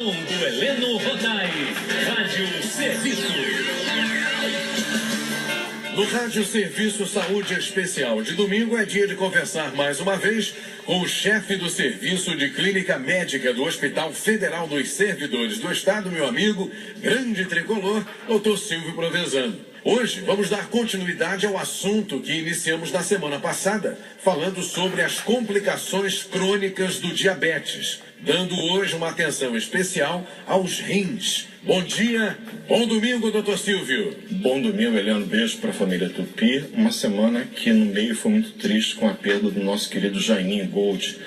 Do Heleno Rodai, Rádio Serviço. No Rádio Serviço Saúde Especial de domingo é dia de conversar mais uma vez com o chefe do Serviço de Clínica Médica do Hospital Federal dos Servidores do Estado, meu amigo, grande tricolor, Dr. Silvio Provenzano. Hoje vamos dar continuidade ao assunto que iniciamos na semana passada, falando sobre as complicações crônicas do diabetes, dando hoje uma atenção especial aos rins. Bom dia, bom domingo, doutor Silvio. Bom domingo, Heleno. Beijo para a família Tupi. Uma semana que no meio foi muito triste com a perda do nosso querido Jaininho Gold,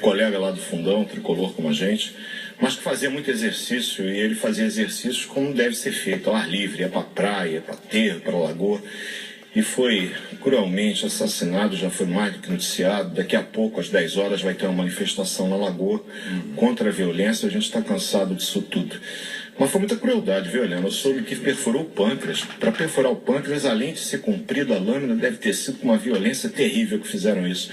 colega lá do Fundão, tricolor como a gente, mas que fazia muito exercício, e ele fazia exercícios como deve ser feito, ao ar livre, ia para a praia, para terra, para a lagoa, e foi cruelmente assassinado, já foi mais do que noticiado. Daqui a pouco, às 10 horas, vai ter uma manifestação na lagoa contra a violência. A gente está cansado disso tudo. Mas foi muita crueldade, viu, Helena? Eu soube que perfurou o pâncreas. Para perfurar o pâncreas, além de ser comprida a lâmina, deve ter sido com uma violência terrível que fizeram isso.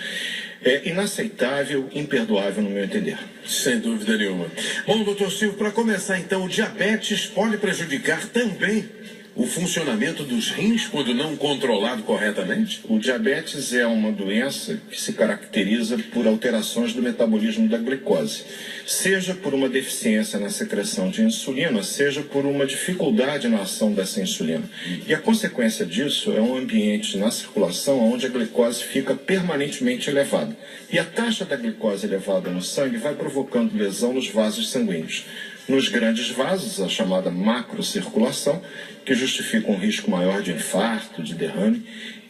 É inaceitável, imperdoável no meu entender. Sem dúvida nenhuma. Bom, doutor Silvio, para começar então, o diabetes pode prejudicar também o funcionamento dos rins quando não controlado corretamente? O diabetes é uma doença que se caracteriza por alterações do metabolismo da glicose, seja por uma deficiência na secreção de insulina, seja por uma dificuldade na ação dessa insulina. E a consequência disso é um ambiente na circulação onde a glicose fica permanentemente elevada. E a taxa da glicose elevada no sangue vai provocando lesão nos vasos sanguíneos. Nos grandes vasos, a chamada macrocirculação, que justifica um risco maior de infarto, de derrame,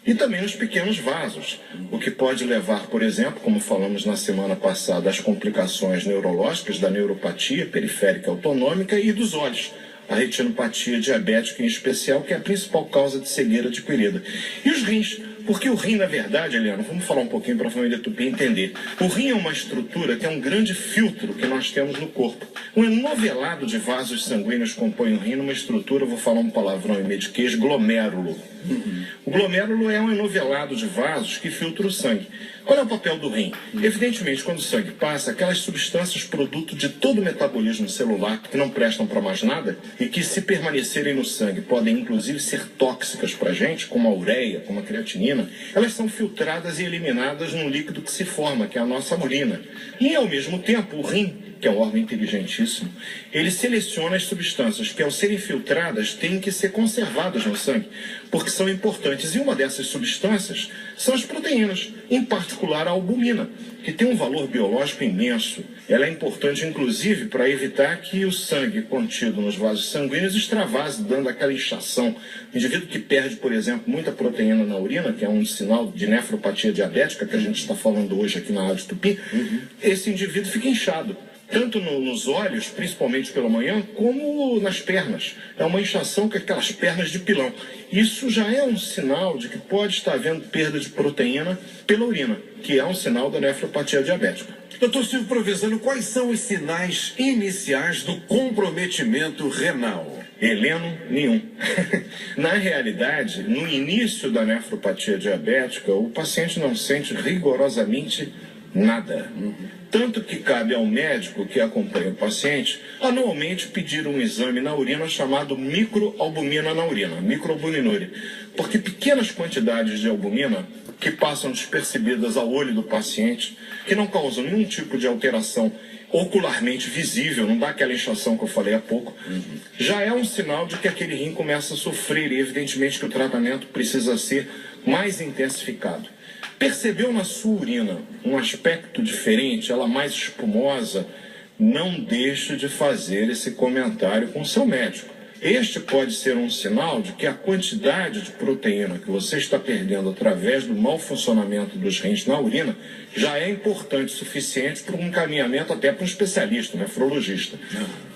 e também nos pequenos vasos, o que pode levar, por exemplo, como falamos na semana passada, às complicações neurológicas da neuropatia periférica autonômica e dos olhos, a retinopatia diabética em especial, que é a principal causa de cegueira adquirida. E os rins, porque o rim, na verdade, Helena, vamos falar um pouquinho para a família Tupi entender. O rim é uma estrutura que é um grande filtro que nós temos no corpo. Um enovelado de vasos sanguíneos compõe o rim numa estrutura, vou falar um palavrão em mediquês, glomérulo. O glomérulo é um enovelado de vasos que filtra o sangue. Qual é o papel do rim? Evidentemente, quando o sangue passa, aquelas substâncias produto de todo o metabolismo celular que não prestam para mais nada e que, se permanecerem no sangue, podem inclusive ser tóxicas para a gente, como a ureia, como a creatinina, elas são filtradas e eliminadas num líquido que se forma, que é a nossa urina. E, ao mesmo tempo, o rim, que é um órgão inteligentíssimo, ele seleciona as substâncias que, ao serem filtradas, têm que ser conservadas no sangue, porque são importantes. E uma dessas substâncias são as proteínas, em particular a albumina, que tem um valor biológico imenso. Ela é importante, inclusive, para evitar que o sangue contido nos vasos sanguíneos extravase, dando aquela inchação. O indivíduo que perde, por exemplo, muita proteína na urina, que é um sinal de nefropatia diabética, que a gente está falando hoje aqui na Rádio Tupi, esse indivíduo fica inchado. Tanto nos olhos, principalmente pela manhã, como nas pernas. É uma inchação com aquelas pernas de pilão. Isso já é um sinal de que pode estar havendo perda de proteína pela urina, que é um sinal da nefropatia diabética. Doutor Silvio Provenzano, quais são os sinais iniciais do comprometimento renal? Heleno, nenhum. Na realidade, no início da nefropatia diabética, o paciente não sente rigorosamente nada. Tanto que cabe ao médico que acompanha o paciente anualmente pedir um exame na urina chamado microalbumina na urina, microalbuminúria, porque pequenas quantidades de albumina que passam despercebidas ao olho do paciente, que não causam nenhum tipo de alteração ocularmente visível, não dá aquela inchação que eu falei há pouco, já é um sinal de que aquele rim começa a sofrer, e evidentemente que o tratamento precisa ser mais intensificado. Percebeu na sua urina um aspecto diferente, ela mais espumosa? Não deixe de fazer esse comentário com o seu médico. Este pode ser um sinal de que a quantidade de proteína que você está perdendo através do mau funcionamento dos rins na urina já é importante o suficiente para um encaminhamento até para um especialista, um nefrologista.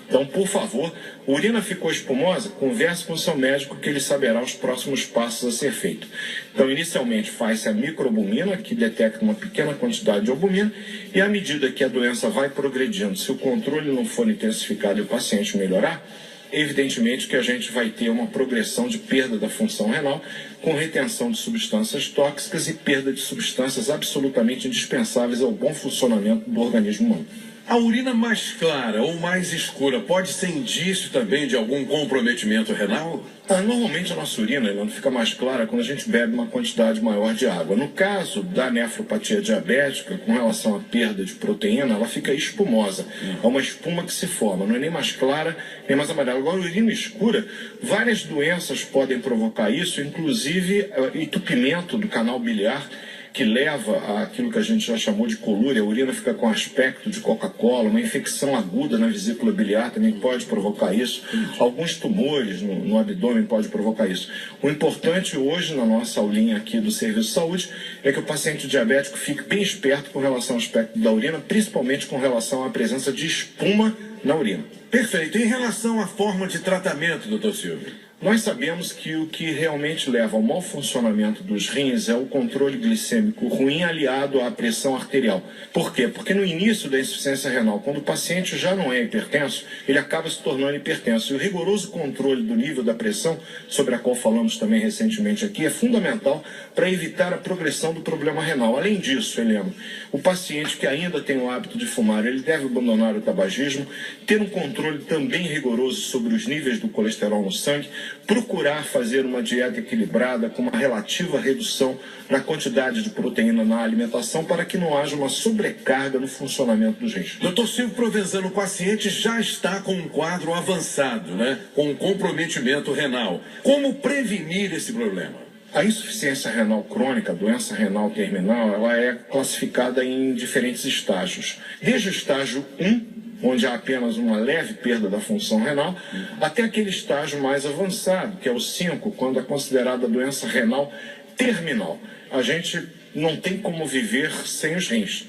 Então, por favor, a urina ficou espumosa? Converse com o seu médico que ele saberá os próximos passos a ser feito. Então, inicialmente, faz-se a microalbumina, que detecta uma pequena quantidade de albumina, e à medida que a doença vai progredindo, se o controle não for intensificado e o paciente melhorar, evidentemente que a gente vai ter uma progressão de perda da função renal, com retenção de substâncias tóxicas e perda de substâncias absolutamente indispensáveis ao bom funcionamento do organismo humano. A urina mais clara ou mais escura pode ser indício também de algum comprometimento renal? Normalmente a nossa urina ela fica mais clara quando a gente bebe uma quantidade maior de água. No caso da nefropatia diabética, com relação à perda de proteína, ela fica espumosa. É uma espuma que se forma, não é nem mais clara, nem mais amarela. Agora, a urina escura, várias doenças podem provocar isso, inclusive entupimento do canal biliar, que leva àquilo que a gente já chamou de colúria. A urina fica com aspecto de Coca-Cola, uma infecção aguda na vesícula biliar também pode provocar isso. Alguns tumores no abdômen pode provocar isso. O importante hoje, na nossa aulinha aqui do Serviço de Saúde, é que o paciente diabético fique bem esperto com relação ao aspecto da urina, principalmente com relação à presença de espuma na urina. Perfeito. Em relação à forma de tratamento, doutor Silvio? Nós sabemos que o que realmente leva ao mau funcionamento dos rins é o controle glicêmico ruim aliado à pressão arterial. Por quê? Porque no início da insuficiência renal, quando o paciente já não é hipertenso, ele acaba se tornando hipertenso. E o rigoroso controle do nível da pressão, sobre a qual falamos também recentemente aqui, é fundamental para evitar a progressão do problema renal. Além disso, Helena, o paciente que ainda tem o hábito de fumar, ele deve abandonar o tabagismo, ter um controle também rigoroso sobre os níveis do colesterol no sangue, procurar fazer uma dieta equilibrada com uma relativa redução na quantidade de proteína na alimentação para que não haja uma sobrecarga no funcionamento dos rins. Doutor Silvio Provenzano, o paciente já está com um quadro avançado, com um comprometimento renal. Como prevenir esse problema? A insuficiência renal crônica, a doença renal terminal, ela é classificada em diferentes estágios. Desde o estágio 1, onde há apenas uma leve perda da função renal, até aquele estágio mais avançado, que é o 5, quando é considerada doença renal terminal. A gente não tem como viver sem os rins.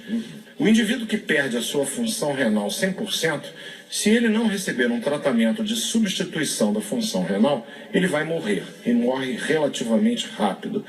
O indivíduo que perde a sua função renal 100%, se ele não receber um tratamento de substituição da função renal, ele vai morrer, e morre relativamente rápido.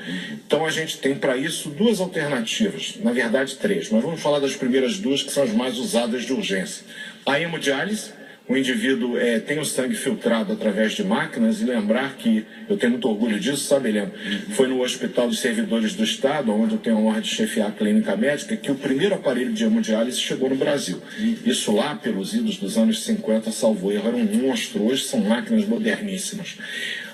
Então a gente tem para isso duas alternativas, na verdade 3, mas vamos falar das primeiras duas que são as mais usadas de urgência. A hemodiálise, o indivíduo tem o sangue filtrado através de máquinas, e lembrar que, eu tenho muito orgulho disso, sabe, Helena? Foi no Hospital dos Servidores do Estado, onde eu tenho a honra de chefiar a clínica médica, que o primeiro aparelho de hemodiálise chegou no Brasil. Isso lá, pelos idos dos anos 50, salvo erro, era um monstro. Hoje são máquinas moderníssimas.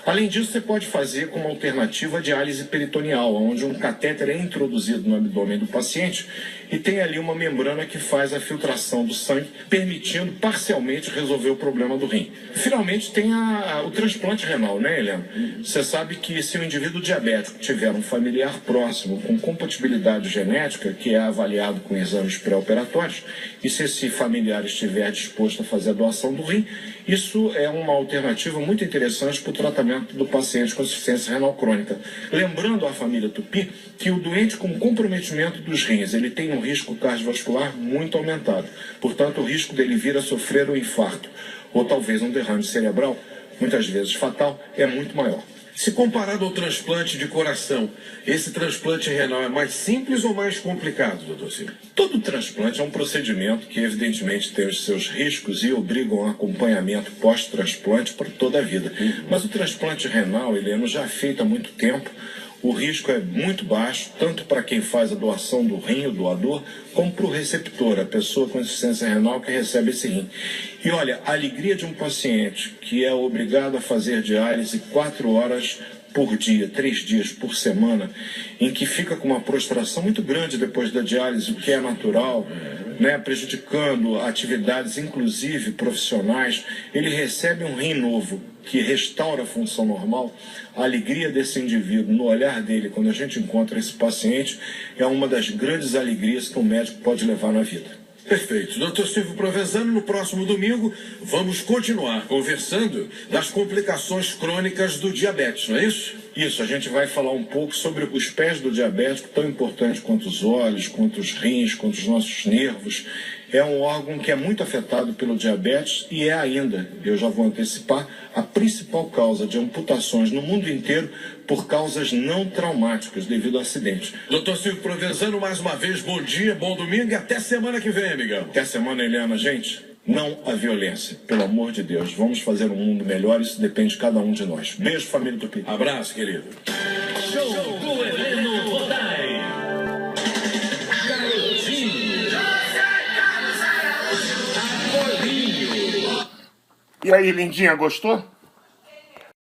Além disso, você pode fazer como alternativa a diálise peritoneal, onde um catéter é introduzido no abdômen do paciente e tem ali uma membrana que faz a filtração do sangue, permitindo parcialmente resolver o problema do rim. Finalmente tem o transplante renal, né, Helena? Você sabe que se o indivíduo diabético tiver um familiar próximo com compatibilidade genética, que é avaliado com exames pré-operatórios, e se esse familiar estiver disposto a fazer a doação do rim, isso é uma alternativa muito interessante para o tratamento do paciente com insuficiência renal crônica. Lembrando à família Tupi que o doente com comprometimento dos rins, ele tem um risco cardiovascular muito aumentado. Portanto, o risco dele vir a sofrer um infarto ou talvez um derrame cerebral, muitas vezes fatal, é muito maior. Se comparado ao transplante de coração, esse transplante renal é mais simples ou mais complicado, doutor Silvio? Todo transplante é um procedimento que, evidentemente, tem os seus riscos e obriga um acompanhamento pós-transplante por toda a vida. Mas o transplante renal, Helena, já é feito há muito tempo. O risco é muito baixo, tanto para quem faz a doação do rim, o doador, como para o receptor, a pessoa com insuficiência renal que recebe esse rim. E olha, a alegria de um paciente que é obrigado a fazer diálise 4 horas por dia, 3 dias por semana, em que fica com uma prostração muito grande depois da diálise, o que é natural, prejudicando atividades, inclusive profissionais, ele recebe um rim novo, que restaura a função normal. A alegria desse indivíduo, no olhar dele, quando a gente encontra esse paciente, é uma das grandes alegrias que um médico pode levar na vida. Perfeito. Doutor Silvio Provenzano, no próximo domingo, vamos continuar conversando das complicações crônicas do diabetes, não é isso? Isso, a gente vai falar um pouco sobre os pés do diabético, tão importante quanto os olhos, quanto os rins, quanto os nossos nervos. É um órgão que é muito afetado pelo diabetes e é ainda, eu já vou antecipar, a principal causa de amputações no mundo inteiro por causas não traumáticas devido a acidentes. Doutor Silvio Provenzano, mais uma vez, bom dia, bom domingo e até semana que vem, amigão. Até semana, Helena. Gente, não a violência. Pelo amor de Deus, vamos fazer um mundo melhor, isso depende de cada um de nós. Beijo, família Tupi. Abraço, querido. Show do Heleno Rodai. Garotinho. E aí, lindinha, gostou?